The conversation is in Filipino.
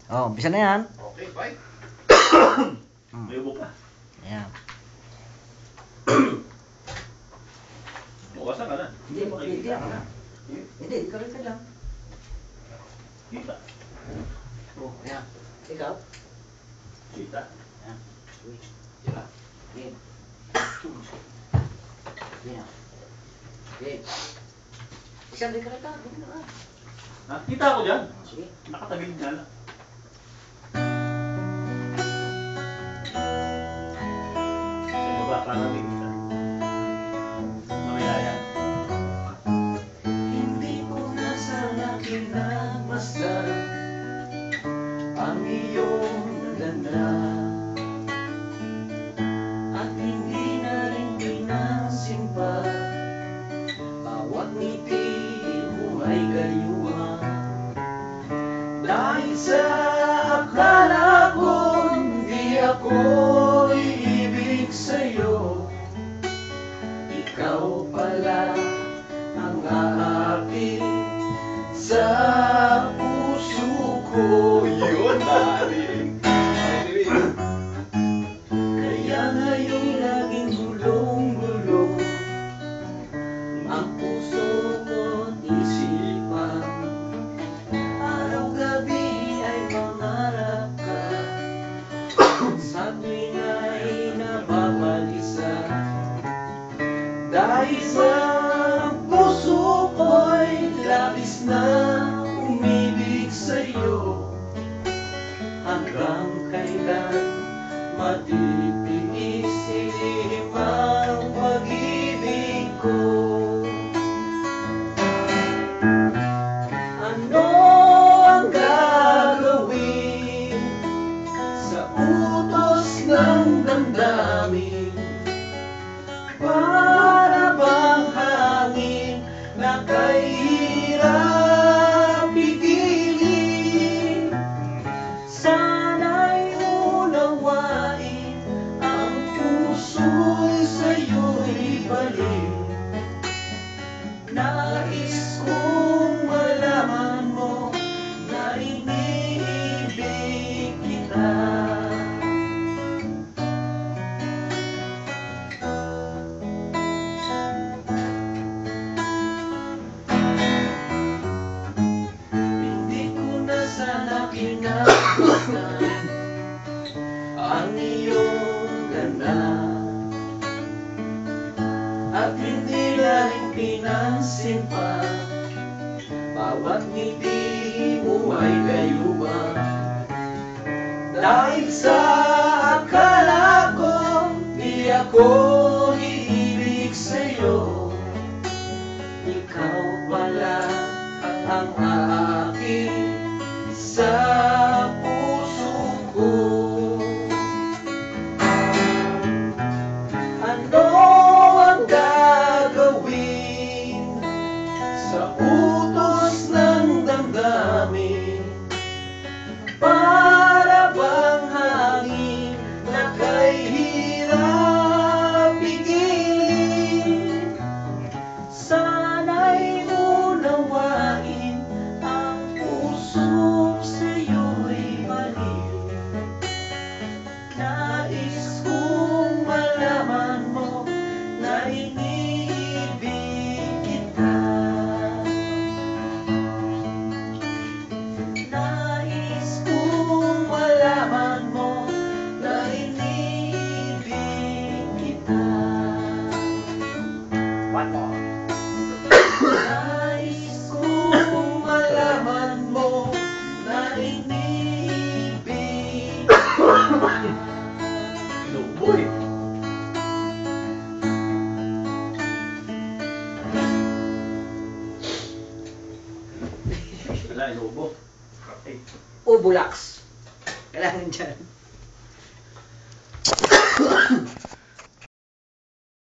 Oh, umpisa na yan. Okay, bye. May ubo pa. Ayan. Bukasan ka na. Hindi, ikaw rin ka lang. Kita. Oh, ayan. Ikaw? Kita. Ayan. Uy, diba? Game. Ayan. Game. Isang rin ka rin ka. Game na nga. Ha? Kita ako dyan. Sige. Nakatagilid nga lang. Sa baba ka na rin kita. Mamaya yan. Hindi ko na sana kinagmasdan ang iyong ganda, at hindi na rin pinansin pa bawat ngiti mo ay gayuma. Dahil sa akala ko di ako iibig sa'yo, ikaw pala ang aakit sa puso ko. Yun, narinig. Kaya ngayon laging gulong-gulong ang puso ko't isipan. Araw-gabi ay pangarap ka, sa tuwing ay nababalisa. Dahil sa puso ko'y labis na umibig sa'yo, hanggang kailan matitiisin ang pag-ibig ko. Ano ang gagawin sa utos ng damdamin? Para bang hangin na kahirap pigilin? Sana'y unawain ang puso'y sa'yo'y balik. Nais kong malaman mo na iniibig kita. Hindi ko na sana kinagmasdan ang iyong ganda, at hindi na rin pinansin pa bawat ngiti mo ay gayuma. Dahil sa akala ko di ako iibig sa'yo, ikaw pala ang aakit sa puso ko. Ano ang gagawin sa utos ng damdamin? Para bang hangin na kahirap pigilin? Sana'y unawain ang puso sa'yo'y balik. Nais kong malaman mo na iniibig kita. Nais kong malaman mo na iniibig kita. One more. Nais kong malaman mo na iniibig kita. Inuuboy. Wala, inuubo. Okay. Ubulax. Kailangan dyan.